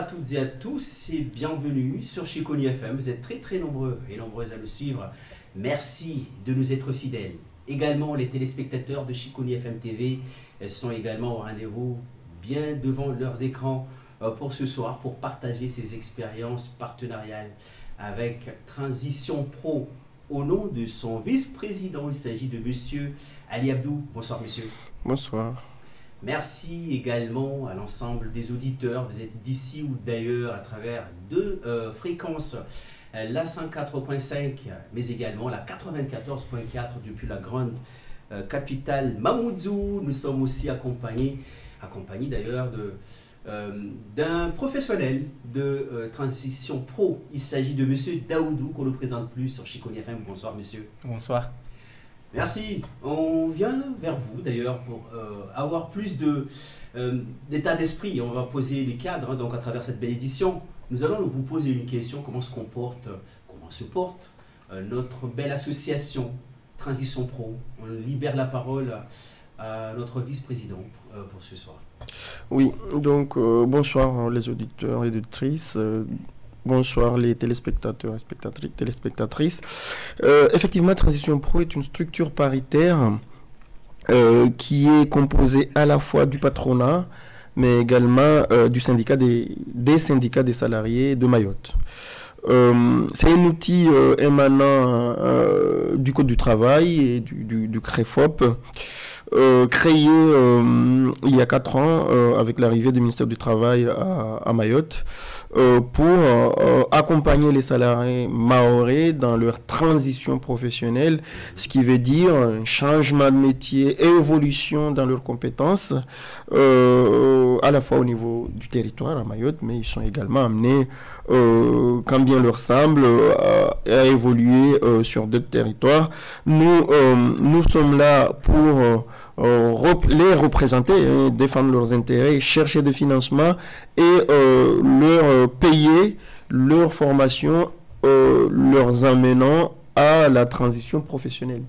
toutes et à tous et bienvenue sur Chiconi FM. Vous êtes très nombreux et nombreuses à nous suivre. Merci de nous être fidèles. Également, les téléspectateurs de Chiconi FM TV sont également au rendez-vous bien devant leurs écrans pour ce soir, pour partager ces expériences partenariales avec Transition Pro. Au nom de son vice-président, il s'agit de monsieur Ali Abdou. Bonsoir monsieur. Bonsoir. Merci également à l'ensemble des auditeurs. Vous êtes d'ici ou d'ailleurs à travers deux fréquences, la 104.5 mais également la 94.4 depuis la grande capitale Mamoudzou. Nous sommes aussi accompagnés d'ailleurs d'un professionnel de Transition Pro. Il s'agit de monsieur Daoudou qu'on ne présente plus sur Chiconi FM. Bonsoir monsieur. Bonsoir. Merci. On vient vers vous d'ailleurs pour avoir plus d'état d'esprit. On va poser les cadres donc à travers cette belle édition. Nous allons vous poser une question. Comment se porte notre belle association Transition Pro? On libère la parole à notre vice-président pour ce soir. Oui, donc bonsoir les auditeurs et auditrices. Bonsoir les téléspectateurs et téléspectatrices. Effectivement, Transition Pro est une structure paritaire qui est composée à la fois du patronat, mais également du syndicat des syndicats des salariés de Mayotte. C'est un outil émanant du Code du travail et du CREFOP, créé il y a 4 ans avec l'arrivée du ministère du Travail à Mayotte, pour accompagner les salariés mahorais dans leur transition professionnelle, ce qui veut dire un changement de métier et évolution dans leurs compétences, à la fois au niveau du territoire à Mayotte, mais ils sont également amenés, quand bien leur semble, à évoluer sur d'autres territoires. Nous sommes là pour les représenter, défendre leurs intérêts, chercher des financements et leur payer leur formation, leurs amenant à la transition professionnelle.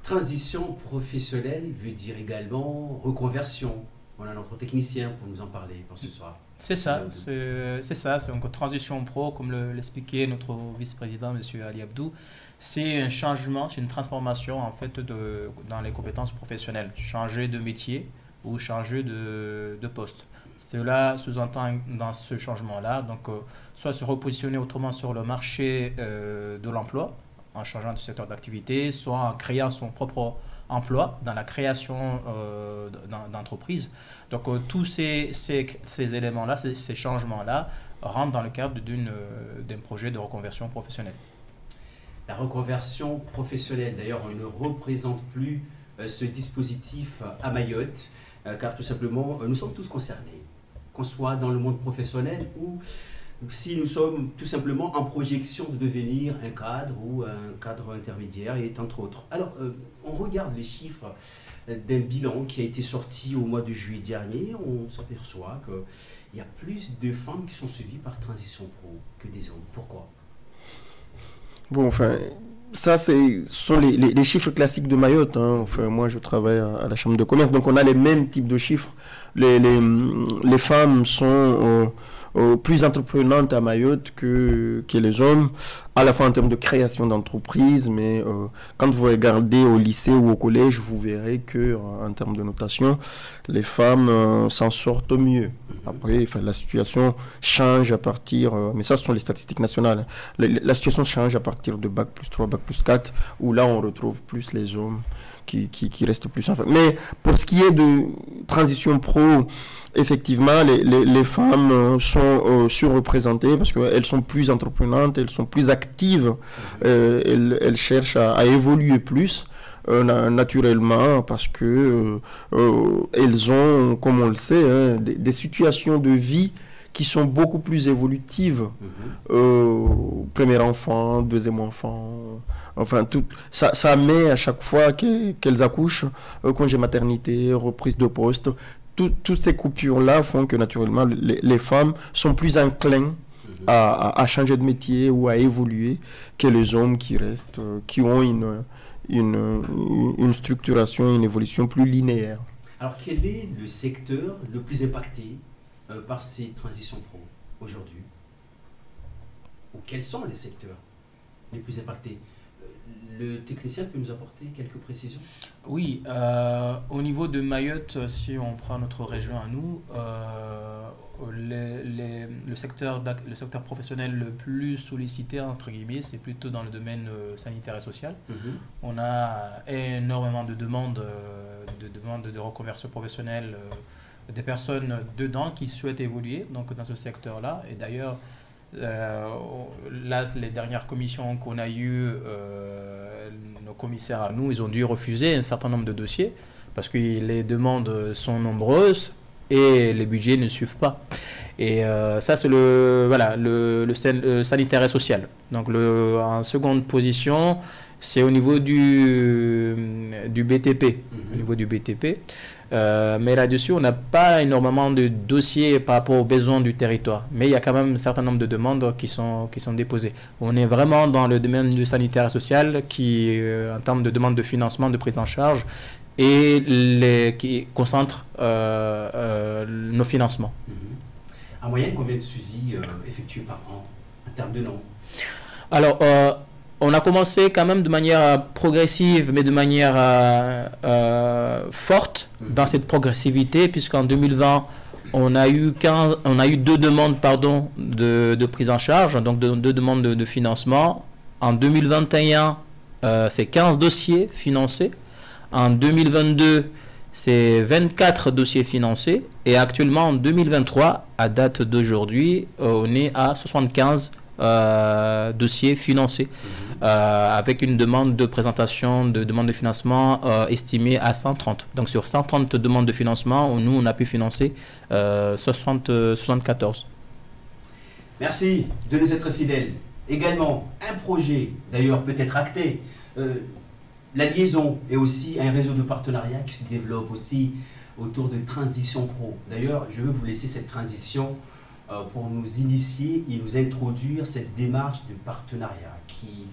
Transition professionnelle veut dire également reconversion. On a notre technicien pour nous en parler pour ce soir. C'est ça, c'est une transition pro, comme l'expliquait notre vice-président, M. Ali Abdou. C'est un changement, c'est une transformation en fait dans les compétences professionnelles. Changer de métier ou changer de poste. Cela sous-entend dans ce changement-là, donc soit se repositionner autrement sur le marché de l'emploi, en changeant de secteur d'activité, soit en créant son propre emploi dans la création d'entreprises. Donc tous ces éléments-là, ces changements-là, rentrent dans le cadre d'un projet de reconversion professionnelle. La reconversion professionnelle, d'ailleurs, on ne représente plus ce dispositif à Mayotte, car tout simplement, nous sommes tous concernés, qu'on soit dans le monde professionnel ou si nous sommes tout simplement en projection de devenir un cadre ou un cadre intermédiaire, et entre autres. Alors, on regarde les chiffres d'un bilan qui a été sorti au mois de juillet dernier. On s'aperçoit qu'il y a plus de femmes qui sont suivies par Transition Pro que des hommes. Pourquoi? Bon, enfin, ça, sont les chiffres classiques de Mayotte. Hein. Enfin, moi, je travaille à la Chambre de commerce, donc on a les mêmes types de chiffres. Les femmes sont plus entreprenantes à Mayotte que les hommes, à la fois en termes de création d'entreprises, mais quand vous regardez au lycée ou au collège, vous verrez que en termes de notation, les femmes s'en sortent mieux. Après, enfin, la situation change à partir, mais ça ce sont les statistiques nationales, la situation change à partir de Bac plus 3, Bac plus 4, où là on retrouve plus les hommes qui restent plus en fait. Mais pour ce qui est de Transition Pro, effectivement, les femmes sont surreprésentées parce qu'elles sont plus entreprenantes, elles sont plus actives, elles cherchent à évoluer plus. Naturellement, parce que elles ont, comme on le sait, hein, des situations de vie qui sont beaucoup plus évolutives. Premier enfant, deuxième enfant, enfin, tout ça met à chaque fois qu'elles accouchent, congé maternité, reprise de poste, toutes ces coupures-là font que naturellement les femmes sont plus inclines à changer de métier ou à évoluer que les hommes qui restent, qui ont une structuration, une évolution plus linéaire. Alors quel est le secteur le plus impacté par ces transitions pro aujourd'hui? Ou quels sont les secteurs les plus impactés? Le technicien peut nous apporter quelques précisions? Oui, au niveau de Mayotte, si on prend notre région à nous, le secteur professionnel le plus sollicité, entre guillemets, c'est plutôt dans le domaine sanitaire et social. On a énormément de demandes de reconversion professionnelle des personnes dedans qui souhaitent évoluer donc, dans ce secteur-là. Et d'ailleurs, là, les dernières commissions qu'on a eues, nos commissaires à nous, ils ont dû refuser un certain nombre de dossiers parce que les demandes sont nombreuses et les budgets ne suivent pas. Et ça, c'est le sanitaire et social. Donc, en seconde position, c'est au niveau du BTP. Au niveau du BTP. Mais là-dessus, on n'a pas énormément de dossiers par rapport aux besoins du territoire. Mais il y a quand même un certain nombre de demandes qui sont déposées. On est vraiment dans le domaine du sanitaire et social qui, en termes de demande de financement, de prise en charge, et qui concentre nos financements. En moyenne, combien de suivis effectués par an en termes de nombre? Alors, on a commencé quand même de manière progressive, mais de manière forte dans cette progressivité, puisqu'en 2020, on a eu 2 demandes de prise en charge, donc 2 demandes de financement. En 2021, c'est 15 dossiers financés. En 2022, c'est 24 dossiers financés. Et actuellement, en 2023, à date d'aujourd'hui, on est à 75 dossiers financés, avec une demande de présentation de demande de financement estimée à 130. Donc sur 130 demandes de financement, nous on a pu financer 74. Merci de nous être fidèles. Également, un projet, d'ailleurs peut-être acté, la liaison et aussi un réseau de partenariat qui se développe aussi autour de Transition Pro. D'ailleurs, je veux vous laisser cette transition pour nous initier et nous introduire cette démarche de partenariat qui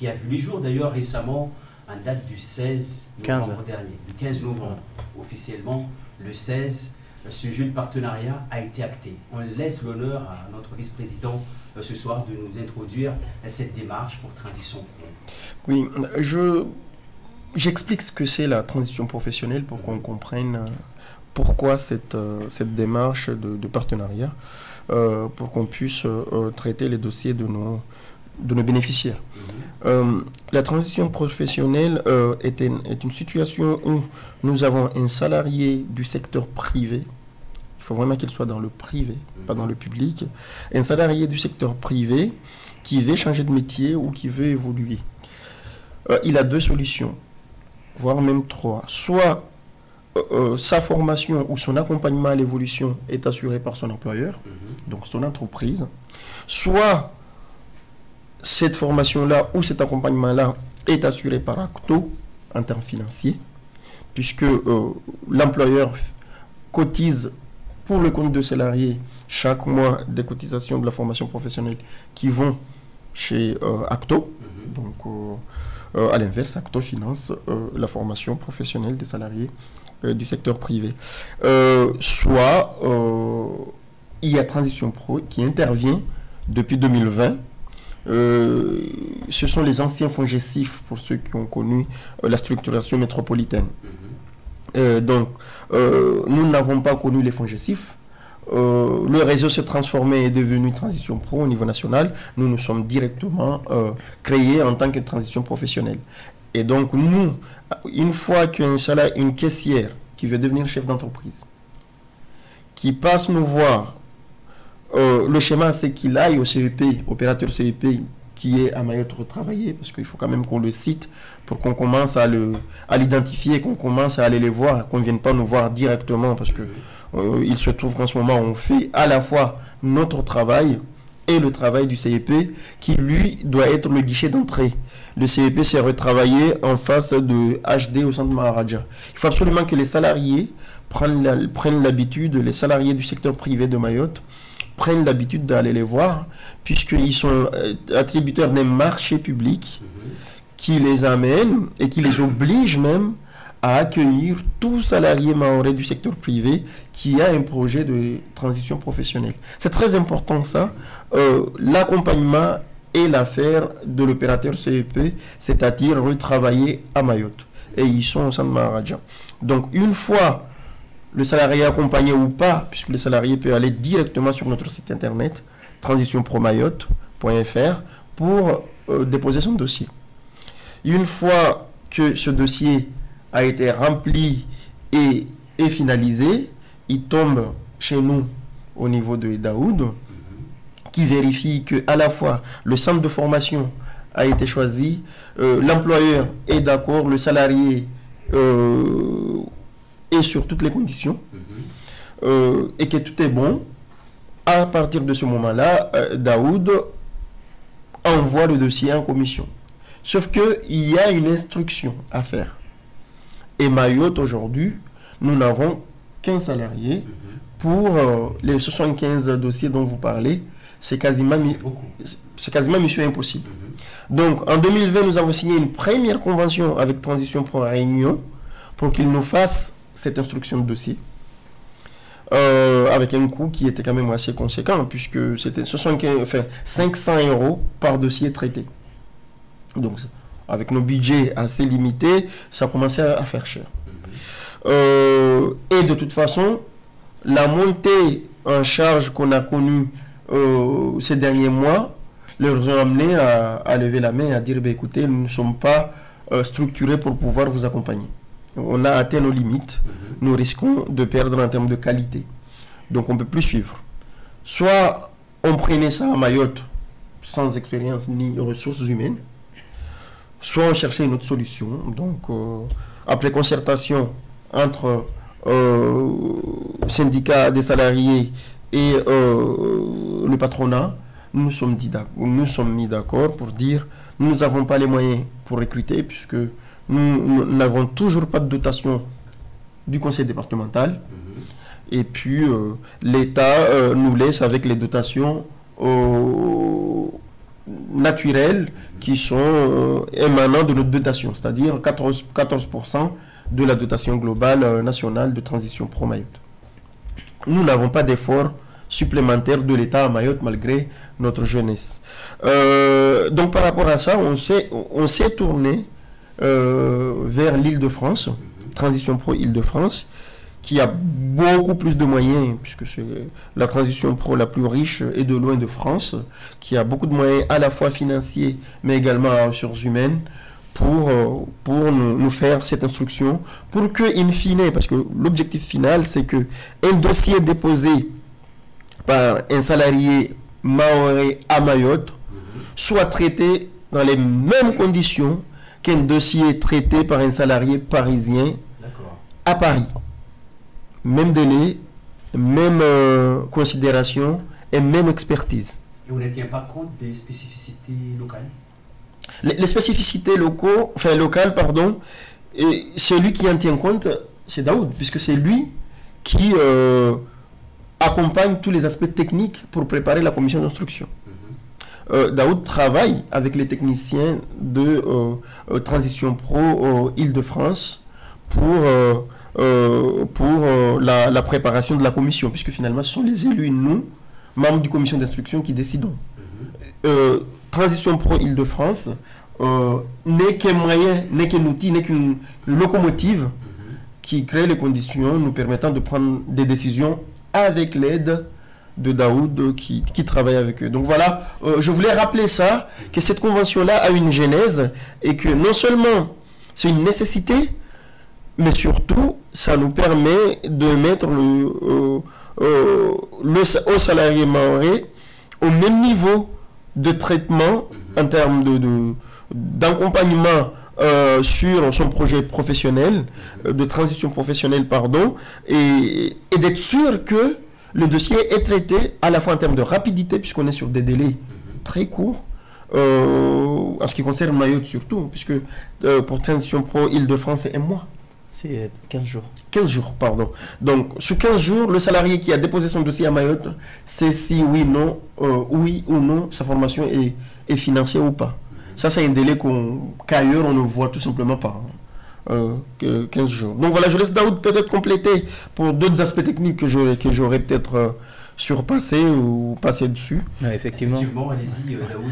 a vu les jours d'ailleurs récemment en date du 16 novembre dernier, du 15 novembre officiellement, le 16, ce jeu de partenariat a été acté. On laisse l'honneur à notre vice-président ce soir de nous introduire cette démarche pour Transition Pro. Oui, j'explique ce que c'est la transition professionnelle pour qu'on comprenne pourquoi cette démarche de partenariat, pour qu'on puisse traiter les dossiers de nos bénéficiaires. La transition professionnelle est une situation où nous avons un salarié du secteur privé, il faut vraiment qu'il soit dans le privé, pas dans le public, un salarié du secteur privé qui veut changer de métier ou qui veut évoluer. Il a 2 solutions, voire même 3. Soit sa formation ou son accompagnement à l'évolution est assuré par son employeur, donc son entreprise, soit cette formation-là ou cet accompagnement-là est assuré par Acto en termes financiers, puisque l'employeur cotise pour le compte de salariés chaque mois des cotisations de la formation professionnelle qui vont chez Acto. Donc, à l'inverse, Acto finance la formation professionnelle des salariés du secteur privé. Soit il y a Transition Pro qui intervient depuis 2020. Ce sont les anciens FONGECIF pour ceux qui ont connu la structuration métropolitaine. Donc, nous n'avons pas connu les FONGECIF. Le réseau s'est transformé et est devenu Transition Pro au niveau national. Nous nous sommes directement créés en tant que transition professionnelle. Et donc, nous, une fois qu'une caissière qui veut devenir chef d'entreprise, qui passe nous voir, le schéma, c'est qu'il aille au CEP, opérateur CEP, qui est à Mayotte retravaillé, parce qu'il faut quand même qu'on le cite pour qu'on commence à l'identifier, qu'on commence à aller les voir, qu'on ne vienne pas nous voir directement, parce que il se trouve qu'en ce moment, on fait à la fois notre travail et le travail du CEP, qui lui doit être le guichet d'entrée. Le CEP s'est retravaillé en face de HD au centre Maharaja. Il faut absolument que les salariés prennent l'habitude, les salariés du secteur privé de Mayotte, prennent l'habitude d'aller les voir, puisqu'ils sont attributaires d'un marché public qui les amène et qui les oblige même à accueillir tout salarié mahorais du secteur privé qui a un projet de transition professionnelle. C'est très important ça. L'accompagnement est l'affaire de l'opérateur CEP, c'est-à-dire retravailler à Mayotte. Et ils sont au sein de Maharaja. Donc une fois le salarié accompagné ou pas, puisque le salarié peut aller directement sur notre site internet transitionpromayotte.fr pour déposer son dossier. Une fois que ce dossier a été rempli et finalisé, il tombe chez nous au niveau de Daoud, qui vérifie que à la fois le centre de formation a été choisi, l'employeur est d'accord, le salarié est sur toutes les conditions, et que tout est bon. À partir de ce moment-là, Daoud envoie le dossier en commission. Sauf qu'il y a une instruction à faire. Et Mayotte, aujourd'hui, nous n'avons qu'un salarié pour les 75 dossiers dont vous parlez. C'est quasiment mission impossible. Donc, en 2020, nous avons signé une première convention avec Transition Pro Réunion pour qu'il nous fasse cette instruction de dossier. Avec un coût qui était quand même assez conséquent, puisque c'était 500 € par dossier traité. Donc, avec nos budgets assez limités, ça commençait à faire cher. Et de toute façon, la montée en charge qu'on a connue ces derniers mois leur ont amené à lever la main et à dire écoutez, nous ne sommes pas structurés pour pouvoir vous accompagner. On a atteint nos limites, nous risquons de perdre en termes de qualité. Donc on ne peut plus suivre. Soit on prenait ça à Mayotte sans expérience ni ressources humaines, soit on cherchait une autre solution. Donc après concertation entre syndicats des salariés et le patronat, nous sommes mis d'accord pour dire nous n'avons pas les moyens pour recruter puisque nous n'avons toujours pas de dotation du conseil départemental. Et puis l'État nous laisse avec les dotations naturelles qui sont émanant de notre dotation, c'est-à-dire 14% de la dotation globale nationale de transition pro Mayotte. Nous n'avons pas d'effort supplémentaire de l'État à Mayotte malgré notre jeunesse. Donc par rapport à ça, on s'est tourné vers l'Île-de-France, Transition Pro Île-de-France, qui a beaucoup plus de moyens, puisque c'est la transition pro la plus riche et de loin de France, qui a beaucoup de moyens à la fois financiers, mais également en ressources humaines, pour nous faire cette instruction, pour que, in fine, parce que l'objectif final, c'est que un dossier déposé par un salarié mahorais à Mayotte soit traité dans les mêmes conditions qu'un dossier traité par un salarié parisien à Paris. Même délai, même considération et même expertise. Et on ne tient pas compte des spécificités locales? Les spécificités locales, pardon, et celui qui en tient compte, c'est Daoud, puisque c'est lui qui accompagne tous les aspects techniques pour préparer la commission d'instruction. Daoud travaille avec les techniciens de Transition Pro Île-de-France pour la préparation de la commission, puisque finalement ce sont les élus, nous, membres du commission d'instruction, qui décidons. Transition Pro Île-de-France n'est qu'un moyen, n'est qu'un outil, n'est qu'une locomotive qui crée les conditions nous permettant de prendre des décisions avec l'aide de Daoud qui travaille avec eux. Donc voilà, je voulais rappeler ça, que cette convention-là a une genèse et que non seulement c'est une nécessité, mais surtout, ça nous permet de mettre au salarié mahorais au même niveau de traitement en termes d'accompagnement sur son projet professionnel, de transition professionnelle, pardon, et d'être sûr que le dossier est traité à la fois en termes de rapidité, puisqu'on est sur des délais très courts, en ce qui concerne Mayotte surtout, puisque pour Transition Pro Île-de-France, c'est un mois. C'est 15 jours. 15 jours, pardon. Donc, sur 15 jours, le salarié qui a déposé son dossier à Mayotte sait si oui ou non sa formation est financée ou pas. Ça, c'est un délai qu'ailleurs, on ne voit tout simplement pas. 15 jours. Donc voilà, je laisse Daoud peut-être compléter pour d'autres aspects techniques que j'aurais peut-être surpassé ou passé dessus. Effectivement. Allez-y, Daoud.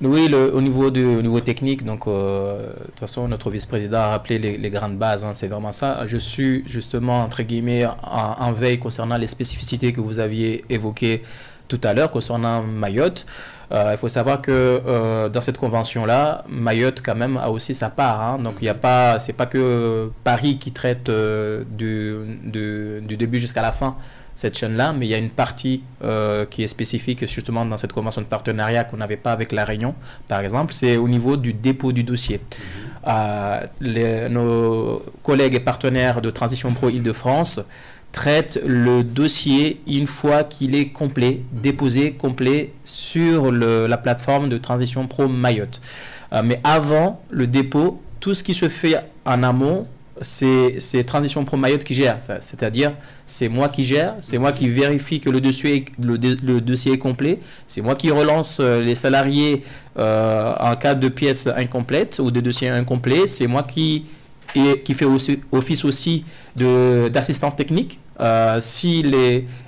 Oui, au niveau technique, donc de toute façon, notre vice-président a rappelé les grandes bases, hein, c'est vraiment ça. Je suis justement, entre guillemets, en veille concernant les spécificités que vous aviez évoquées tout à l'heure concernant Mayotte. Il faut savoir que dans cette convention-là, Mayotte quand même a aussi sa part. Hein. Donc c'est pas que Paris qui traite du début jusqu'à la fin cette chaîne-là, mais il y a une partie qui est spécifique justement dans cette convention de partenariat qu'on n'avait pas avec La Réunion, par exemple, c'est au niveau du dépôt du dossier. Nos collègues et partenaires de Transition Pro Île-de-France traitent le dossier une fois qu'il est complet, déposé complet sur la plateforme de Transition Pro Mayotte. Mais avant le dépôt, tout ce qui se fait en amont, c'est Transition Pro Mayotte qui gère, c'est-à-dire c'est moi qui gère, c'est moi qui vérifie que le dossier est complet, c'est moi qui relance les salariés en cas de pièces incomplètes ou de dossiers incomplets, c'est moi qui fait aussi, office aussi d'assistant technique. Si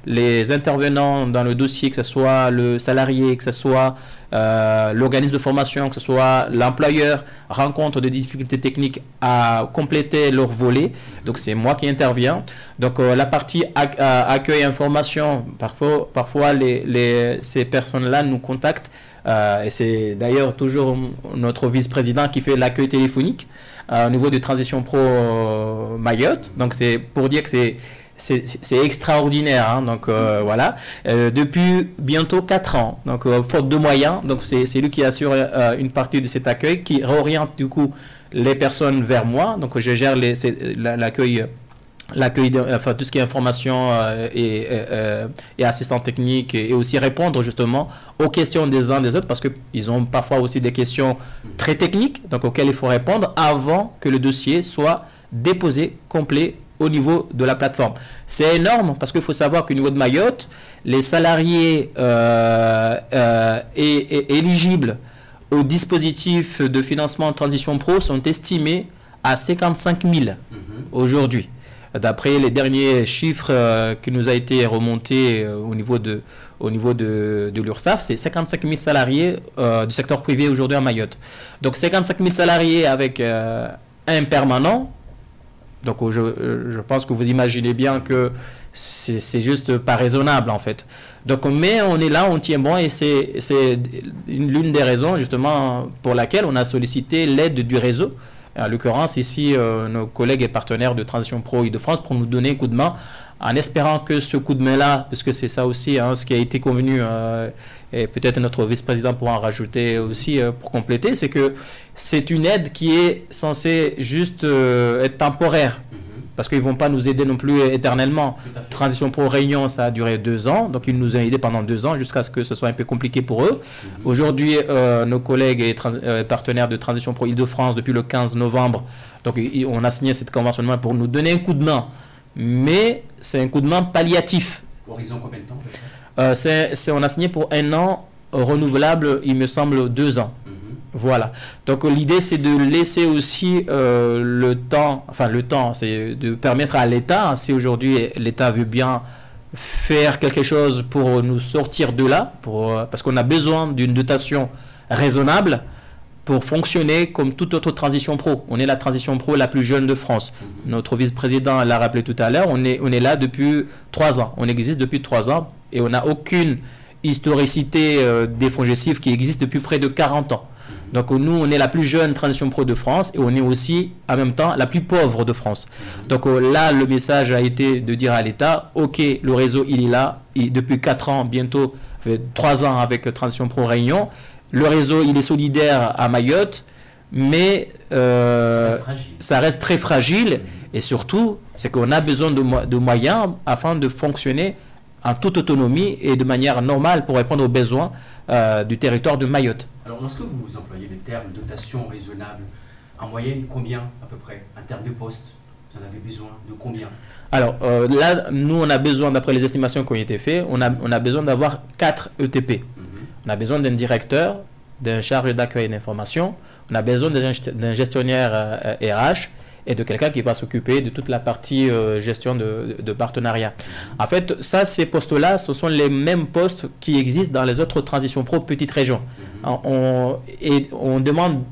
les intervenants dans le dossier, que ce soit le salarié, que ce soit l'organisme de formation, que ce soit l'employeur, rencontrent des difficultés techniques à compléter leur volet, donc c'est moi qui interviens. Donc la partie accueil information, parfois ces personnes-là nous contactent, et c'est d'ailleurs toujours notre vice-président qui fait l'accueil téléphonique au niveau de Transition Pro Mayotte. Donc c'est pour dire que c'est extraordinaire, hein. Donc voilà, depuis bientôt 4 ans, donc faute de moyens, donc c'est lui qui assure une partie de cet accueil, qui réoriente du coup les personnes vers moi, donc je gère l'accueil, enfin tout ce qui est information et assistant technique, et aussi répondre justement aux questions des uns des autres, parce qu'ils ont parfois aussi des questions très techniques, donc auxquelles il faut répondre avant que le dossier soit déposé complet au niveau de la plateforme. C'est énorme, parce qu'il faut savoir qu'au niveau de Mayotte, les salariés éligibles au dispositif de financement de Transition Pro sont estimés à 55 000 aujourd'hui. D'après les derniers chiffres qui nous a été remontés au niveau de l'URSSAF, c'est 55 000 salariés du secteur privé aujourd'hui à Mayotte. Donc 55 000 salariés avec un permanent. Donc je pense que vous imaginez bien que c'est juste pas raisonnable en fait. Donc mais on est là, on tient bon, et c'est l'une des raisons justement pour laquelle on a sollicité l'aide du réseau. En l'occurrence ici nos collègues et partenaires de Transition Pro Île-de-France, pour nous donner un coup de main, en espérant que ce coup de main-là, parce que c'est ça aussi, hein, ce qui a été convenu, et peut-être notre vice-président pourra en rajouter aussi pour compléter, c'est que c'est une aide qui est censée juste être temporaire, parce qu'ils ne vont pas nous aider non plus éternellement. Transition Pro Réunion, ça a duré 2 ans, donc ils nous ont aidés pendant 2 ans jusqu'à ce que ce soit un peu compliqué pour eux. Aujourd'hui, nos collègues et partenaires de Transition Pro Île-de-France, depuis le 15 novembre, donc on a signé cette convention de main pour nous donner un coup de main. Mais c'est un coup de main palliatif. Horizon combien de temps? On a signé pour 1 an, renouvelable, il me semble, 2 ans. Voilà. Donc l'idée, c'est de laisser aussi le temps, c'est de permettre à l'État, si aujourd'hui l'État veut bien faire quelque chose pour nous sortir de là, parce qu'on a besoin d'une dotation raisonnable pour fonctionner comme toute autre transition pro. On est la transition pro la plus jeune de France. Notre vice-président l'a rappelé tout à l'heure, on est là depuis 3 ans. On existe depuis 3 ans et on n'a aucune historicité des fonds gestifs qui existe depuis près de 40 ans. Donc nous, on est la plus jeune transition pro de France, et on est aussi en même temps la plus pauvre de France. Donc là, le message a été de dire à l'État, ok, le réseau il est là, et depuis 4 ans, bientôt 3 ans avec Transition Pro Réunion. Le réseau, il est solidaire à Mayotte, mais ça reste très fragile. Et surtout, c'est qu'on a besoin de moyens afin de fonctionner en toute autonomie et de manière normale pour répondre aux besoins du territoire de Mayotte. Alors, lorsque vous employez le terme dotation raisonnable, en moyenne, combien à peu près? En termes de postes, vous en avez besoin de combien? Alors là, nous, on a besoin, d'après les estimations qui ont été faites, on a besoin d'avoir 4 ETP. On a besoin d'un directeur, d'un chargé d'accueil d'information, on a besoin d'un gestionnaire RH et de quelqu'un qui va s'occuper de toute la partie gestion de partenariat. En fait, ça, ces postes-là, ce sont les mêmes postes qui existent dans les autres transitions pro petites régions. On demande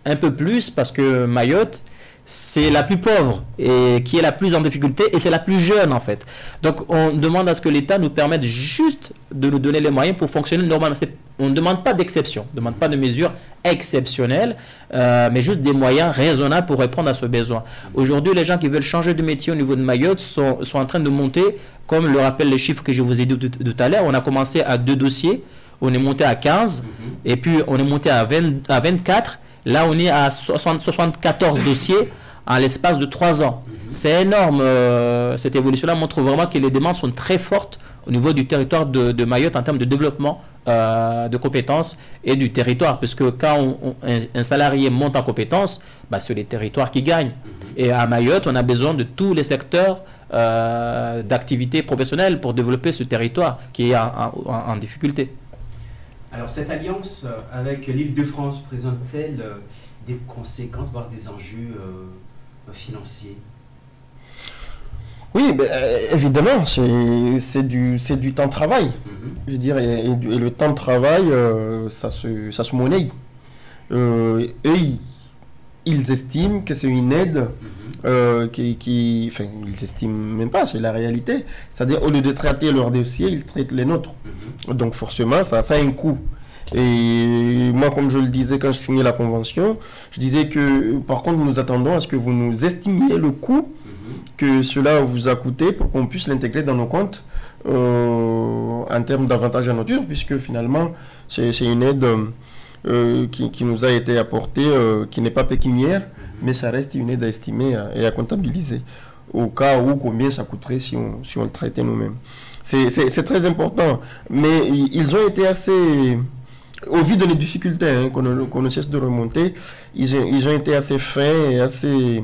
un peu plus parce que Mayotte, c'est la plus pauvre et qui est la plus en difficulté et c'est la plus jeune en fait. Donc on demande à ce que l'État nous permette juste de nous donner les moyens pour fonctionner normalement. On ne demande pas d'exception, on ne demande pas de mesures exceptionnelles, mais juste des moyens raisonnables pour répondre à ce besoin. Aujourd'hui, les gens qui veulent changer de métier au niveau de Mayotte sont en train de monter, comme le rappellent les chiffres que je vous ai dit tout à l'heure. On a commencé à 2 dossiers, on est monté à 15 et puis on est monté à 24. Là, on est à 74 dossiers en l'espace de 3 ans. C'est énorme. Cette évolution-là montre vraiment que les demandes sont très fortes au niveau du territoire de Mayotte en termes de développement de compétences et du territoire. Parce que quand un salarié monte en compétences, bah, c'est les territoires qui gagnent. Et à Mayotte, on a besoin de tous les secteurs d'activité professionnelle pour développer ce territoire qui est en difficulté. Alors, cette alliance avec l'Île-de-France présente-t-elle des conséquences, voire des enjeux financiers? Oui, évidemment, c'est du temps de travail. Je veux dire, et le temps de travail, ça se monnaie. Eux, ils estiment que c'est une aide enfin, ils estiment même pas, c'est la réalité. C'est-à-dire, au lieu de traiter leurs dossiers, ils traitent les nôtres. Donc, forcément, ça a un coût. Et moi, comme je le disais quand je signais la convention, je disais que, par contre, nous attendons à ce que vous nous estimiez le coût que cela vous a coûté pour qu'on puisse l'intégrer dans nos comptes en termes d'avantages à nature, puisque finalement, c'est une aide qui nous a été apportée, qui n'est pas pécuniaire, mais ça reste une aide à estimer et à comptabiliser, au cas où combien ça coûterait si on le traitait nous-mêmes. C'est très important, mais ils ont été assez, au vu de les difficultés qu'on ne cesse de remonter, ils ont été assez fins et assez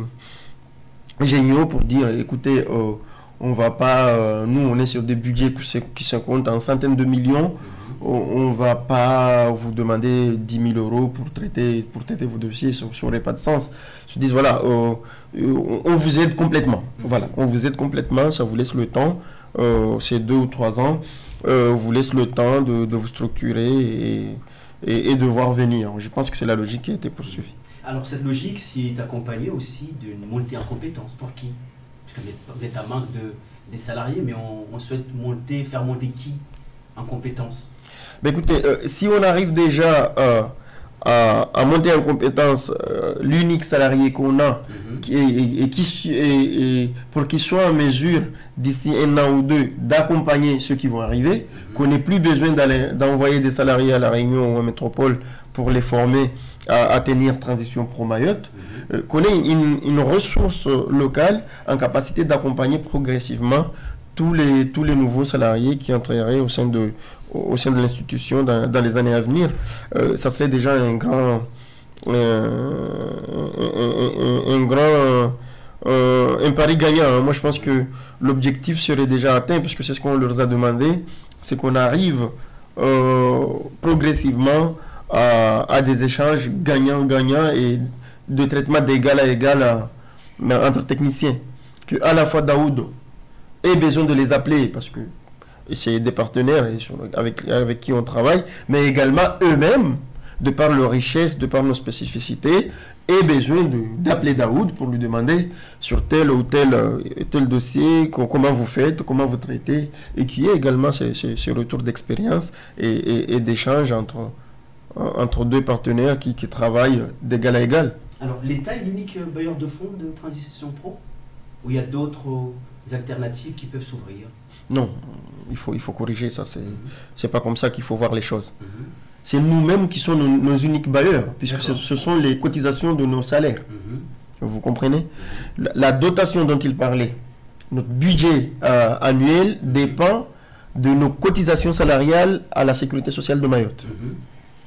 géniaux pour dire, écoutez, on va pas, nous on est sur des budgets qui se comptent en centaines de millions, on va pas vous demander 10 000 euros pour traiter vos dossiers, ça n'aurait pas de sens. Ils se disent, voilà, on vous aide complètement, voilà, on vous aide complètement, ça vous laisse le temps, c'est 2 ou 3 ans, vous laisse le temps de vous structurer et de voir venir. Je pense que c'est la logique qui a été poursuivie. Alors cette logique, c'est accompagnée aussi d'une montée en compétences. Pour qui? Parce que vous êtes à manque des salariés, mais on souhaite faire monter qui en compétences? Ben écoutez, si on arrive déjà à monter en compétence l'unique salarié qu'on a, pour qu'il soit en mesure, d'ici 1 an ou 2, d'accompagner ceux qui vont arriver, qu'on n'ait plus besoin d'envoyer des salariés à La Réunion ou en métropole pour les former à tenir Transition Pro Mayotte, qu'on ait une ressource locale en capacité d'accompagner progressivement tous les nouveaux salariés qui entreraient au sein de l'institution dans les années à venir. Ça serait déjà un pari gagnant. Moi, je pense que l'objectif serait déjà atteint, puisque c'est ce qu'on leur a demandé, c'est qu'on arrive progressivement à des échanges gagnant-gagnant et de traitement d'égal à égal entre techniciens. Que à la fois Daoud ait besoin de les appeler, parce que c'est des partenaires avec qui on travaille, mais également eux-mêmes, de par leur richesse, de par nos spécificités, aient besoin d'appeler Daoud pour lui demander sur tel ou tel dossier, comment vous faites, comment vous traitez, et qui est également ce retour d'expérience et d'échange entre deux partenaires qui travaillent d'égal à égal. Alors, l'État est l'unique bailleur de fonds de Transition Pro? Ou il y a d'autres alternatives qui peuvent s'ouvrir? Non, il faut corriger ça. C'est pas comme ça qu'il faut voir les choses. C'est nous-mêmes qui sommes nos uniques bailleurs, puisque ce sont les cotisations de nos salaires. Vous comprenez? La dotation dont il parlait, notre budget annuel dépend de nos cotisations salariales à la sécurité sociale de Mayotte.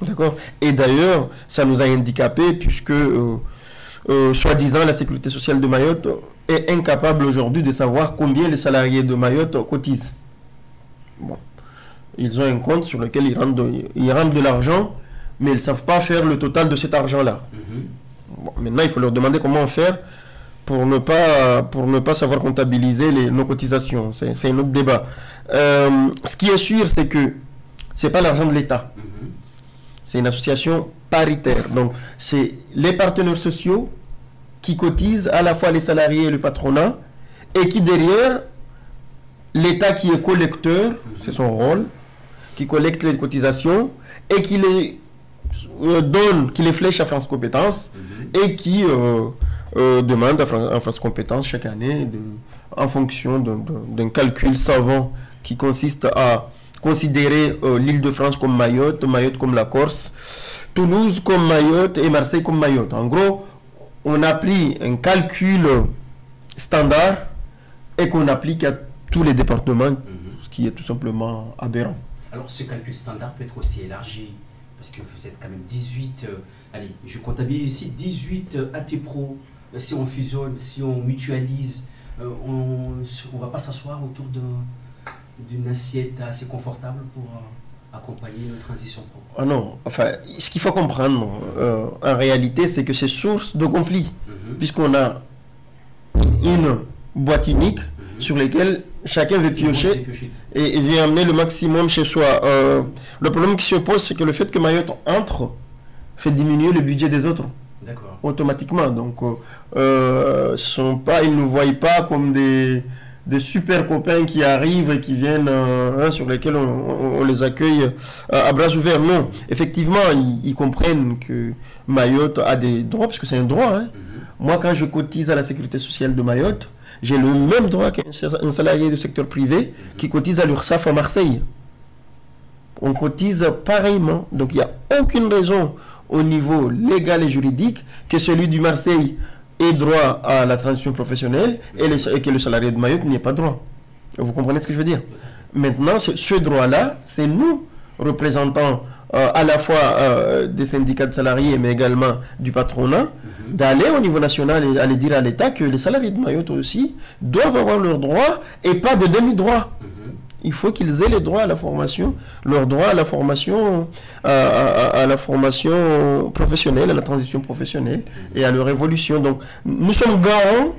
D'accord? Et d'ailleurs, ça nous a handicapés puisque, soi-disant, la sécurité sociale de Mayotte est incapable aujourd'hui de savoir combien les salariés de Mayotte cotisent. Bon. Ils ont un compte sur lequel ils rentrent de l'argent mais ils ne savent pas faire le total de cet argent-là. Bon, maintenant, il faut leur demander comment faire pour ne pas savoir comptabiliser nos cotisations. C'est un autre débat. Ce qui est sûr, c'est que ce n'est pas l'argent de l'État. C'est une association paritaire. Donc, c'est les partenaires sociaux qui cotisent, à la fois les salariés et le patronat, et qui derrière, l'État qui est collecteur, c'est son rôle, qui collecte les cotisations et qui les donne, qui les flèche à France Compétences et qui demande à France Compétences chaque année en fonction d'un calcul savant qui consiste à considérer l'Île-de-France comme Mayotte, Mayotte comme la Corse, Toulouse comme Mayotte et Marseille comme Mayotte. En gros, on a pris un calcul standard et qu'on applique à tous les départements, ce qui est tout simplement aberrant. Alors, ce calcul standard peut être aussi élargi, parce que vous êtes quand même 18, allez, je comptabilise ici 18 AT-Pro. Si on fusionne, si on mutualise, on ne va pas s'asseoir autour d'une assiette assez confortable pour accompagner une transition pro. Ah non, enfin, ce qu'il faut comprendre en réalité, c'est que c'est source de conflit, puisqu'on a une boîte unique sur laquelle chacun veut piocher et vient amener le maximum chez soi. Le problème qui se pose, c'est que le fait que Mayotte entre fait diminuer le budget des autres. Automatiquement. Donc, ils ne nous voient pas comme des super copains qui arrivent et qui viennent, sur lesquels on les accueille à bras ouverts. Non, effectivement, ils comprennent que Mayotte a des droits, parce que c'est un droit. Hein. Moi, quand je cotise à la sécurité sociale de Mayotte, j'ai le même droit qu'un salarié du secteur privé qui cotise à l'URSSAF à Marseille. On cotise pareillement. Donc, il n'y a aucune raison au niveau légal et juridique que celui du Marseille ait droit à la transition professionnelle et que le salarié de Mayotte n'y ait pas droit. Vous comprenez ce que je veux dire? Maintenant, ce droit-là, c'est nous, représentants à la fois des syndicats de salariés, mais également du patronat, d'aller au niveau national et aller dire à l'État que les salariés de Mayotte aussi doivent avoir leurs droits et pas de demi-droits. Il faut qu'ils aient les droits à la formation, leurs droits à la formation, à la formation professionnelle, à la transition professionnelle et à leur évolution. Donc, nous sommes garants,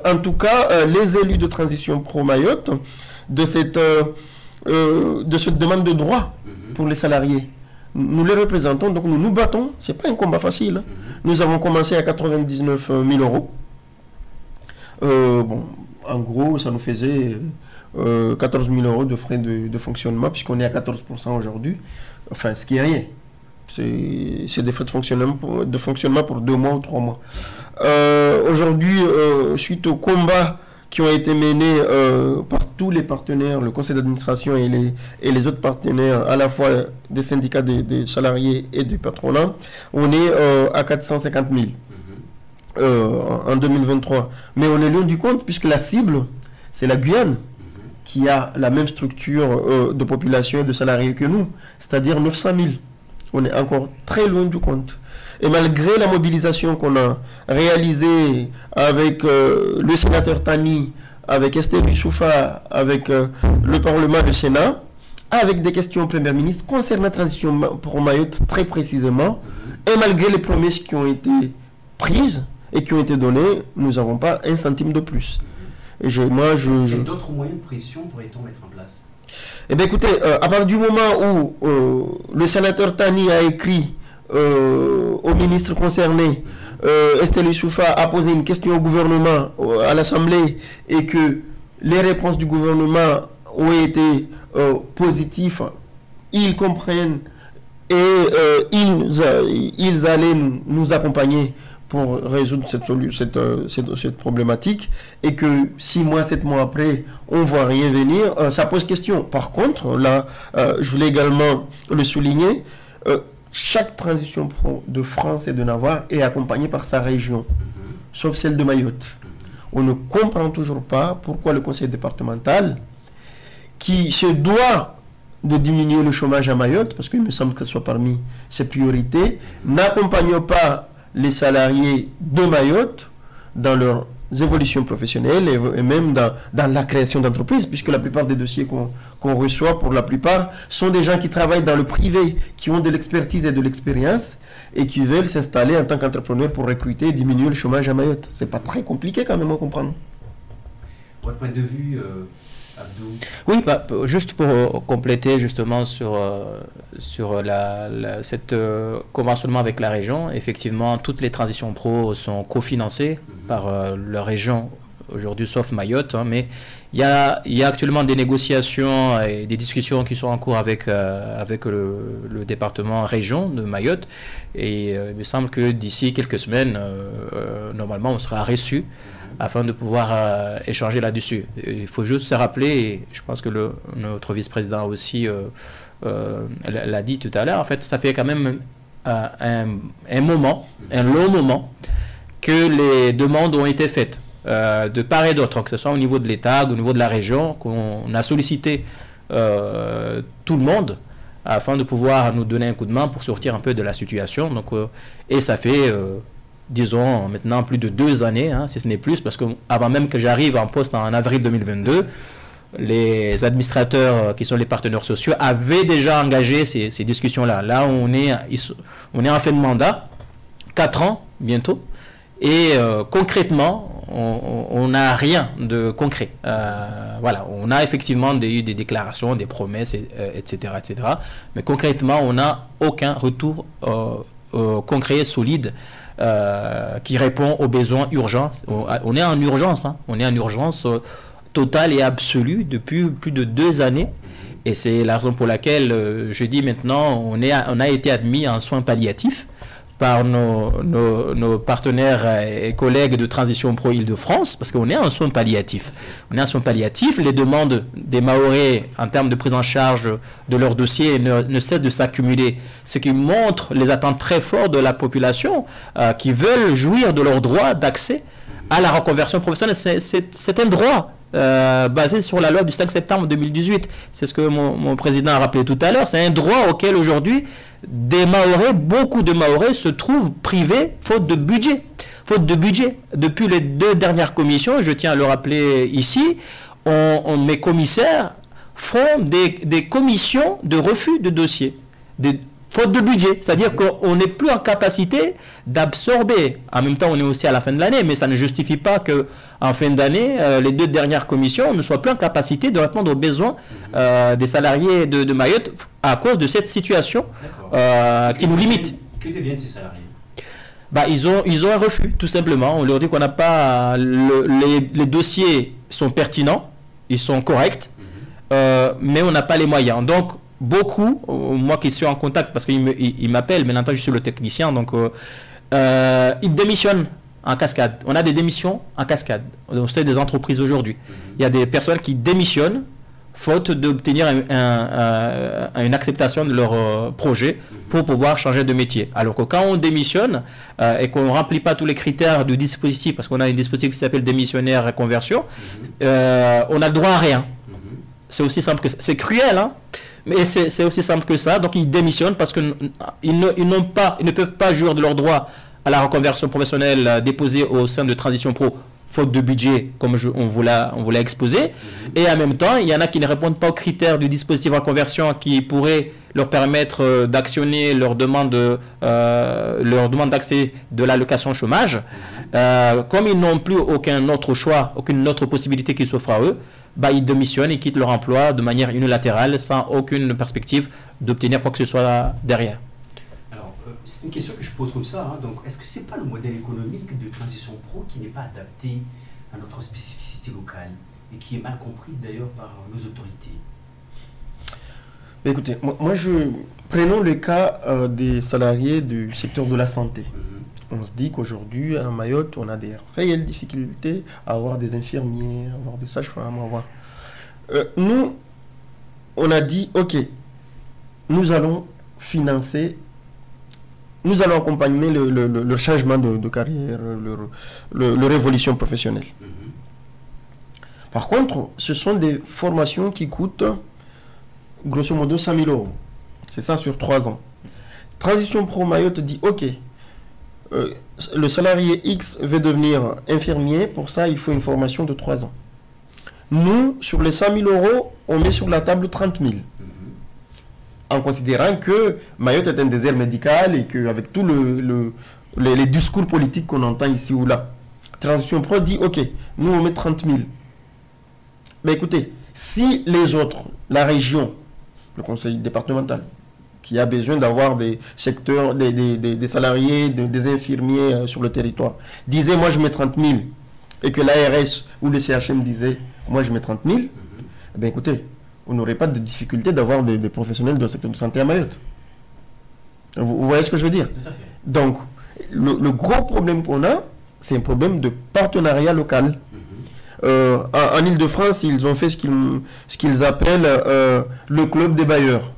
en tout cas, les élus de transition pro-Mayotte, de cette demande de droit pour les salariés. Nous les représentons, donc nous nous battons. Ce n'est pas un combat facile. Nous avons commencé à 99 000 euros. Bon, en gros, ça nous faisait 14 000 euros de frais de fonctionnement, puisqu'on est à 14% aujourd'hui. Enfin, ce qui n'est rien. C'est des frais de fonctionnement pour 2 mois ou 3 mois. Aujourd'hui, suite aux combats qui ont été menés par tous les partenaires, le conseil d'administration et les autres partenaires, à la fois des syndicats des salariés et du patronat, on est à 450 000 en 2023. Mais on est loin du compte, puisque la cible, c'est la Guyane, qui a la même structure de population et de salariés que nous, c'est-à-dire 900 000. On est encore très loin du compte. Et malgré la mobilisation qu'on a réalisée avec le sénateur Tani, avec Estelle Youssoufa, avec le Parlement du Sénat, avec des questions au Premier ministre concernant la transition pour Mayotte très précisément, et malgré les promesses qui ont été prises et qui ont été données, nous n'avons pas un centime de plus. Et Quels d'autres moyens de pression pourrait-on mettre en place? Eh bien écoutez, à partir du moment où le sénateur Tani a écrit au ministre concerné, Estelle Youssoufa a posé une question au gouvernement, à l'Assemblée, et que les réponses du gouvernement ont été positives, ils comprennent et ils allaient nous accompagner pour résoudre cette problématique, et que 6 mois, 7 mois après, on ne voit rien venir, ça pose question. Par contre, là, je voulais également le souligner, chaque transition pro de France et de Navarre est accompagnée par sa région, sauf celle de Mayotte. On ne comprend toujours pas pourquoi le conseil départemental, qui se doit de diminuer le chômage à Mayotte, parce qu'il me semble que ce soit parmi ses priorités, n'accompagne pas les salariés de Mayotte dans leur évolutions professionnelles et même dans la création d'entreprises, puisque la plupart des dossiers qu'on reçoit, pour la plupart, sont des gens qui travaillent dans le privé, qui ont de l'expertise et de l'expérience et qui veulent s'installer en tant qu'entrepreneur pour recruter et diminuer le chômage à Mayotte. C'est pas très compliqué quand même à comprendre. Votre point de vue, Abdou? Oui, juste pour compléter justement sur cette conventionnement avec la région, effectivement, toutes les transitions pro sont cofinancées par la région aujourd'hui, sauf Mayotte, hein, mais il y a actuellement des négociations et des discussions qui sont en cours avec le département région de Mayotte, et il me semble que d'ici quelques semaines, normalement, on sera reçu afin de pouvoir échanger là-dessus. Il faut juste se rappeler, et je pense que notre vice-président aussi l'a dit tout à l'heure, en fait, ça fait quand même un long moment que les demandes ont été faites de part et d'autre, que ce soit au niveau de l'État, au niveau de la région, qu'on a sollicité tout le monde afin de pouvoir nous donner un coup de main pour sortir un peu de la situation. Donc, et ça fait... disons maintenant plus de 2 années, hein, si ce n'est plus, parce qu'avant même que j'arrive en poste en avril 2022, les administrateurs qui sont les partenaires sociaux avaient déjà engagé ces discussions-là. Là, on est en fin de mandat, 4 ans bientôt, et concrètement, on n'a rien de concret. Voilà, on a effectivement eu des déclarations, des promesses, etc., etc. Mais concrètement, on n'a aucun retour concret, solide, qui répond aux besoins urgents. On est en urgence, hein. On est en urgence totale et absolue depuis plus de 2 années. Et c'est la raison pour laquelle je dis maintenant, on a été admis en soins palliatifs par nos partenaires et collègues de Transition Pro Île-de-France, parce qu'on est en soins palliatifs. On est en soins palliatifs. Les demandes des Mahorais en termes de prise en charge de leurs dossiers ne cessent de s'accumuler, ce qui montre les attentes très fortes de la population qui veulent jouir de leur droit d'accès à la reconversion professionnelle. C'est un droit basé sur la loi du 5 septembre 2018. C'est ce que mon président a rappelé tout à l'heure. C'est un droit auquel aujourd'hui beaucoup de Mahorais se trouvent privés faute de budget. Faute de budget. Depuis les 2 dernières commissions, je tiens à le rappeler ici, mes commissaires font des commissions de refus de dossiers. Faute de budget, c'est-à-dire qu'on n'est plus en capacité d'absorber. En même temps, on est aussi à la fin de l'année, mais ça ne justifie pas qu'en fin d'année, les 2 dernières commissions ne soient plus en capacité de répondre aux besoins des salariés de Mayotte à cause de cette situation qui nous limite. Que deviennent ces salariés? Ils ont un refus, tout simplement. On leur dit qu'on n'a pas... les dossiers sont pertinents, ils sont corrects, mais on n'a pas les moyens. Donc, beaucoup, moi qui suis en contact, parce qu'ils m'appellent, mais maintenant je suis le technicien, donc ils démissionnent en cascade. On a des démissions en cascade. C'est des entreprises aujourd'hui. Il y a des personnes qui démissionnent faute d'obtenir une acceptation de leur projet pour pouvoir changer de métier. Alors que quand on démissionne et qu'on ne remplit pas tous les critères du dispositif, parce qu'on a un dispositif qui s'appelle démissionnaire et conversion, on a le droit à rien. C'est aussi simple que ça. C'est cruel, hein, mais c'est aussi simple que ça. Donc ils démissionnent parce qu'ils ne peuvent pas jouir de leur droit à la reconversion professionnelle déposée au sein de Transition Pro, faute de budget, comme on vous l'a exposé. Et en même temps, il y en a qui ne répondent pas aux critères du dispositif de reconversion qui pourrait leur permettre d'actionner leur demande d'accès de l'allocation chômage. Comme ils n'ont plus aucun autre choix, aucune autre possibilité qui s'offre à eux, ils démissionnent et quittent leur emploi de manière unilatérale sans aucune perspective d'obtenir quoi que ce soit derrière. Alors, c'est une question que je pose comme ça. Hein. Donc, est-ce que ce n'est pas le modèle économique de Transition Pro qui n'est pas adapté à notre spécificité locale et qui est mal comprise d'ailleurs par nos autorités? Écoutez, prenons le cas des salariés du secteur de la santé. On se dit qu'aujourd'hui, à Mayotte, on a des réelles difficultés à avoir des infirmiers, à avoir des sages-femmes, nous, on a dit, OK, nous allons financer, nous allons accompagner le changement de carrière, leur évolution professionnelle. Par contre, ce sont des formations qui coûtent, grosso modo, 5 000 €. C'est ça sur 3 ans. Transition Pro Mayotte dit, OK, le salarié X veut devenir infirmier, pour ça il faut une formation de 3 ans. Nous, sur les 100 000 euros, on met sur la table 30 000. En considérant que Mayotte est un désert médical et qu'avec tous les discours politiques qu'on entend ici ou là, Transition Pro dit, ok, nous on met 30 000. Mais écoutez, si les autres, la région, le conseil départemental, qui a besoin d'avoir des secteurs, des salariés, des infirmiers sur le territoire, disait moi je mets 30 000, et que l'ARS ou le CHM disait moi je mets 30 000, eh bien écoutez, on n'aurait pas de difficulté d'avoir des professionnels du secteur de santé à Mayotte. Vous voyez ce que je veux dire? Tout à fait. Donc, le gros problème qu'on a, c'est un problème de partenariat local. En Ile-de-France, ils ont fait ce qu'ils appellent le club des bailleurs.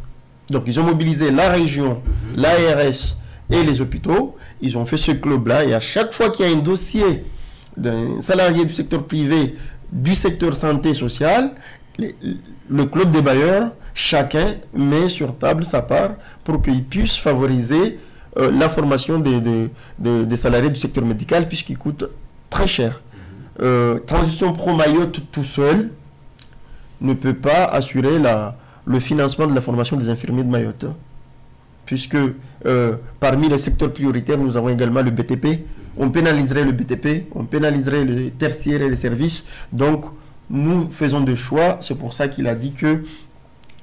Donc, ils ont mobilisé la région, l'ARS et les hôpitaux. Ils ont fait ce club-là et à chaque fois qu'il y a un dossier d'un salarié du secteur privé, du secteur santé sociale, le club des bailleurs, chacun met sur table sa part pour qu'il puisse favoriser la formation des salariés du secteur médical puisqu'il coûte très cher. Transition Pro Mayotte tout seul ne peut pas assurer le financement de la formation des infirmiers de Mayotte. Puisque parmi les secteurs prioritaires, nous avons également le BTP. On pénaliserait le BTP, on pénaliserait les tertiaires et les services. Donc, nous faisons des choix. C'est pour ça qu'il a dit que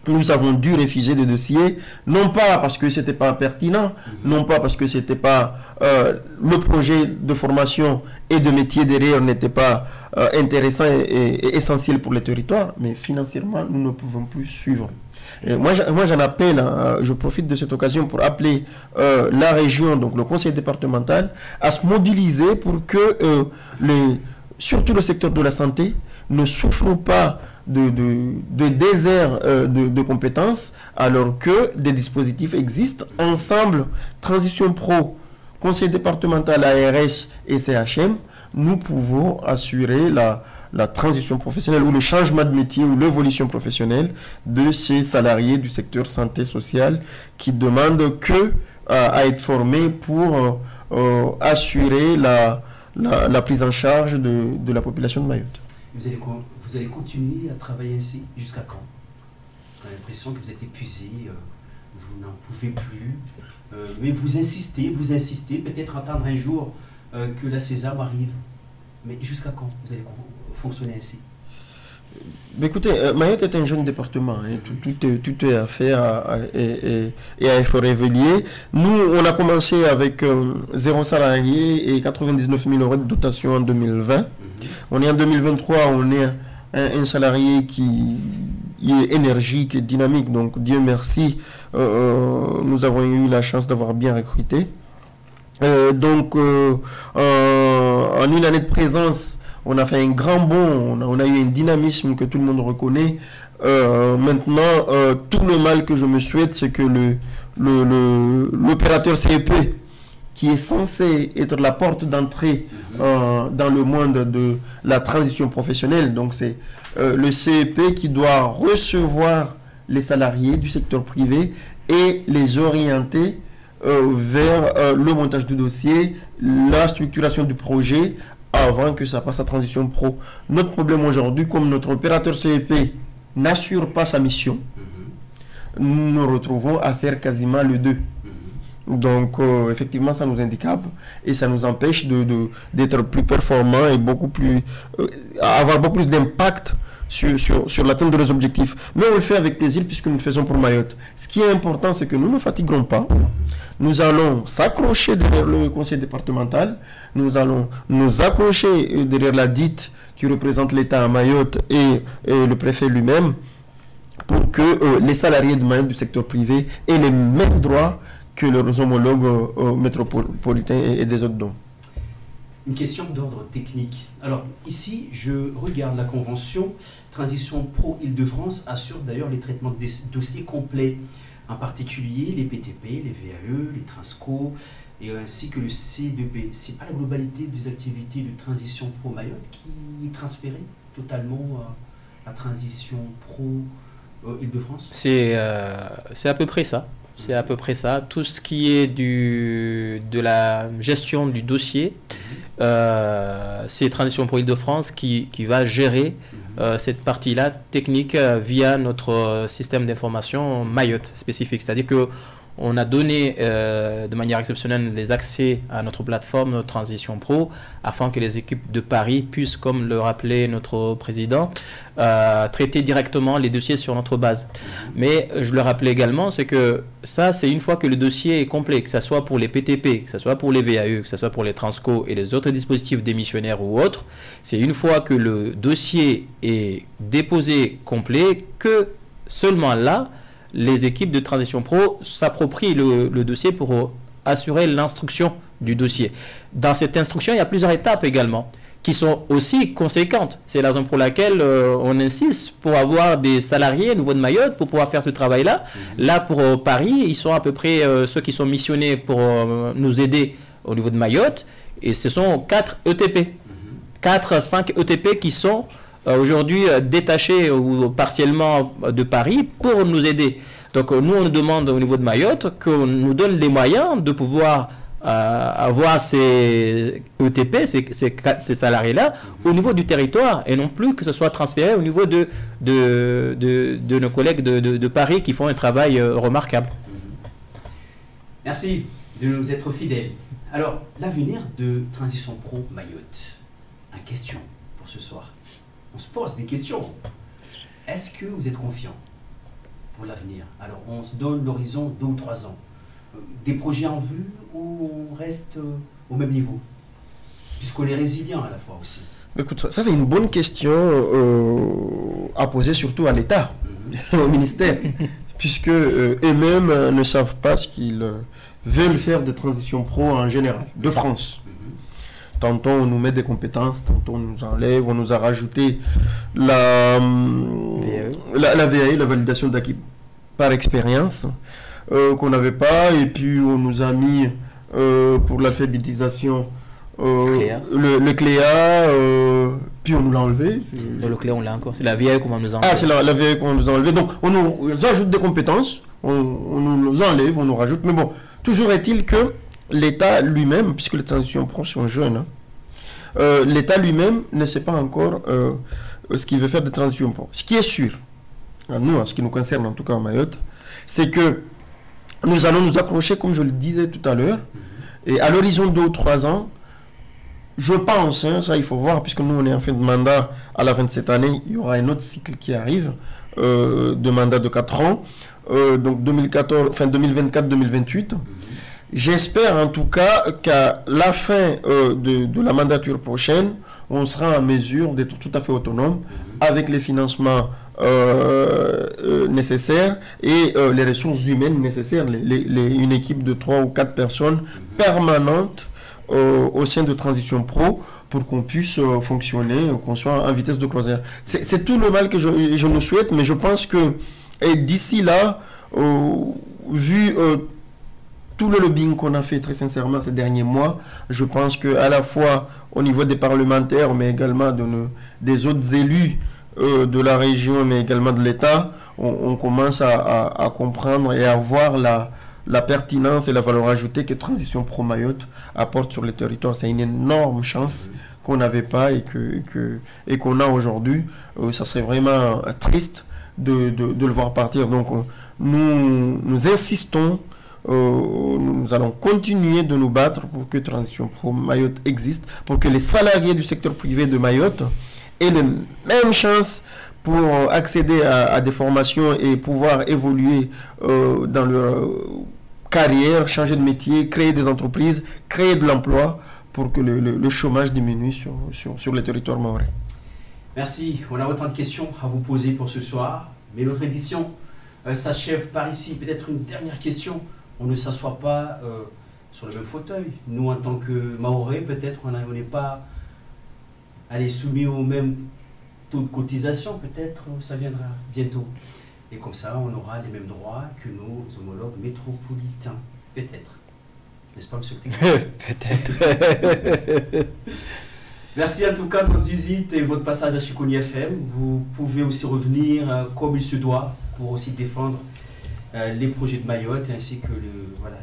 nous avons dû refuser des dossiers, non pas parce que ce n'était pas pertinent, non pas parce que c'était pas le projet de formation et de métier derrière n'était pas intéressant et essentiel pour les territoires, mais financièrement, nous ne pouvons plus suivre. Et moi, j'en appelle, je profite de cette occasion pour appeler la région, donc le conseil départemental, à se mobiliser pour que surtout le secteur de la santé ne souffre pas de désert de compétences, alors que des dispositifs existent. Ensemble, Transition Pro, conseil départemental, ARS et CHM, nous pouvons assurer la transition professionnelle ou le changement de métier ou l'évolution professionnelle de ces salariés du secteur santé sociale qui demandent à être formés pour assurer la prise en charge de la population de Mayotte. Vous allez continuer à travailler ainsi jusqu'à quand? J'ai l'impression que vous êtes épuisé, vous n'en pouvez plus, mais vous insistez, peut-être attendre un jour que la Sésame arrive. Mais jusqu'à quand vous allez fonctionner ainsi? Mais écoutez, Mayotte est un jeune département, hein, tout est à faire et à effort révélier. Nous, on a commencé avec 0 salarié et 99 000 euros de dotation en 2020. On est en 2023, on est un salarié qui est énergique et dynamique, donc Dieu merci, nous avons eu la chance d'avoir bien recruté. Donc, en une année de présence, on a fait un grand bond, on a eu un dynamisme que tout le monde reconnaît. Maintenant, tout le mal que je me souhaite, c'est que l'opérateur CEP, qui est censé être la porte d'entrée dans le monde de la transition professionnelle, donc c'est le CEP qui doit recevoir les salariés du secteur privé et les orienter vers le montage du dossier, la structuration du projet, avant que ça passe à Transition Pro. Notre problème aujourd'hui, comme notre opérateur CEP n'assure pas sa mission, nous nous retrouvons à faire quasiment le 2. Donc, effectivement, ça nous handicape et ça nous empêche d'être plus performants et avoir beaucoup plus d'impact sur l'atteinte de nos objectifs. Mais on le fait avec plaisir puisque nous le faisons pour Mayotte. Ce qui est important, c'est que nous ne fatiguerons pas. Nous allons s'accrocher derrière le conseil départemental. Nous allons nous accrocher derrière la DIT qui représente l'État à Mayotte et le préfet lui-même pour que les salariés de Mayotte du secteur privé aient les mêmes droits que leurs homologues métropolitains et des autres dons. Une question d'ordre technique. Alors ici, je regarde la convention. Transition Pro Île-de-France assure d'ailleurs les traitements des dossiers complets, en particulier les PTP, les VAE, les Transco, et ainsi que le C2P. Ce n'est pas la globalité des activités de Transition Pro Mayotte qui est transférée totalement à Transition Pro Île-de-France? C'est à peu près ça. C'est à peu près ça. Tout ce qui est de la gestion du dossier, c'est Transition pour Île-de-France qui va gérer cette partie-là technique via notre système d'information Mayotte spécifique. C'est-à-dire que on a donné de manière exceptionnelle les accès à notre plateforme, notre Transition Pro, afin que les équipes de Paris puissent, comme le rappelait notre président, traiter directement les dossiers sur notre base. Mais je le rappelais également, c'est que ça, c'est une fois que le dossier est complet, que ce soit pour les PTP, que ce soit pour les VAE, que ce soit pour les Transco et les autres dispositifs démissionnaires ou autres, c'est une fois que le dossier est déposé complet que seulement là, les équipes de Transition Pro s'approprient le dossier pour assurer l'instruction du dossier. Dans cette instruction, il y a plusieurs étapes également qui sont aussi conséquentes. C'est la raison pour laquelle on insiste pour avoir des salariés au niveau de Mayotte pour pouvoir faire ce travail-là. Là, pour Paris, ils sont à peu près ceux qui sont missionnés pour nous aider au niveau de Mayotte. Et ce sont 4 ETP. 4 à 5 ETP qui sont aujourd'hui détachés ou partiellement de Paris pour nous aider. Donc nous, on demande au niveau de Mayotte qu'on nous donne les moyens de pouvoir avoir ces ETP, ces salariés-là, au niveau du territoire et non plus que ce soit transféré au niveau de nos collègues de Paris qui font un travail remarquable. Merci de nous être fidèles. Alors, l'avenir de Transition Pro Mayotte, une question pour ce soir. On se pose des questions. Est-ce que vous êtes confiant pour l'avenir? Alors, on se donne l'horizon 2 ou 3 ans. Des projets en vue ou on reste au même niveau? Puisqu'on est résilient à la fois aussi. Écoute, ça c'est une bonne question à poser surtout à l'État, au ministère, puisque eux-mêmes ne savent pas ce qu'ils veulent faire des transitions pro en général, de France. Tantôt on nous met des compétences, tantôt on nous enlève, on nous a rajouté la VAE, la validation d'acquis par expérience, qu'on n'avait pas, et puis on nous a mis pour l'alphabétisation le CLEA, puis on nous l'a enlevé. Le CLEA on l'a encore, c'est la VAE qu'on nous a enlevé. Ah, c'est la VAE qu'on nous a enlevé, donc on nous ajoute des compétences, on nous enlève, on nous rajoute, mais bon, toujours est-il que l'État lui-même, puisque les transitions pro sont jeunes, l'État lui-même ne sait pas encore ce qu'il veut faire de transition pro. Ce qui est sûr, nous, en ce qui nous concerne en tout cas en Mayotte, c'est que nous allons nous accrocher, comme je le disais tout à l'heure, et à l'horizon de 2 ou 3 ans, je pense, ça il faut voir, puisque nous on est en fin de mandat à la fin de cette année, il y aura un autre cycle qui arrive, de mandat de 4 ans, donc 2024-2028. J'espère en tout cas qu'à la fin de la mandature prochaine, on sera en mesure d'être tout à fait autonome avec les financements nécessaires et les ressources humaines nécessaires, une équipe de 3 ou 4 personnes permanentes au sein de Transition Pro pour qu'on puisse fonctionner, qu'on soit en vitesse de croisière. C'est tout le mal que je nous souhaite, mais je pense que d'ici là, vu tout le lobbying qu'on a fait très sincèrement ces derniers mois, je pense qu'à la fois au niveau des parlementaires, mais également des autres élus de la région, mais également de l'État, on commence à comprendre et à voir la pertinence et la valeur ajoutée que Transition Pro Mayotte apporte sur les territoires. C'est une énorme chance qu'on n'avait pas et qu'on a aujourd'hui. Ça serait vraiment triste de le voir partir. Donc nous insistons. Nous allons continuer de nous battre pour que Transition Pro Mayotte existe, pour que les salariés du secteur privé de Mayotte aient les mêmes chances pour accéder à des formations et pouvoir évoluer dans leur carrière, changer de métier, créer des entreprises, créer de l'emploi pour que le chômage diminue sur les territoires mahorais. Merci. On a autant de questions à vous poser pour ce soir, mais notre édition s'achève par ici. Peut-être une dernière question. On ne s'assoit pas sur le même fauteuil. Nous, en tant que Mahorais, peut-être on n'est pas soumis au même taux de cotisation. Peut-être ça viendra bientôt. Et comme ça, on aura les mêmes droits que nos homologues métropolitains. Peut-être. N'est-ce pas, monsieur le technicien? Peut-être. Merci en tout cas de votre visite et votre passage à Chikoni FM. Vous pouvez aussi revenir comme il se doit pour aussi défendre les projets de Mayotte ainsi que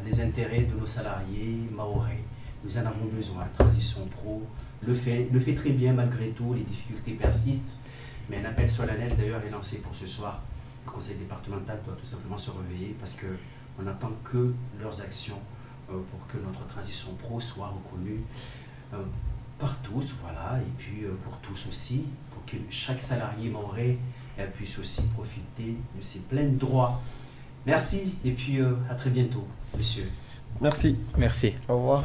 les intérêts de nos salariés mahorais. Nous en avons besoin. Transition Pro le fait très bien malgré tout, les difficultés persistent, mais un appel solennel d'ailleurs est lancé pour ce soir. Le conseil départemental doit tout simplement se réveiller parce qu'on n'attend que leurs actions pour que notre transition pro soit reconnue par tous, voilà, et puis pour tous aussi, pour que chaque salarié mahorais puisse aussi profiter de ses pleins droits. Merci et puis à très bientôt, monsieur. Merci. Merci. Au revoir.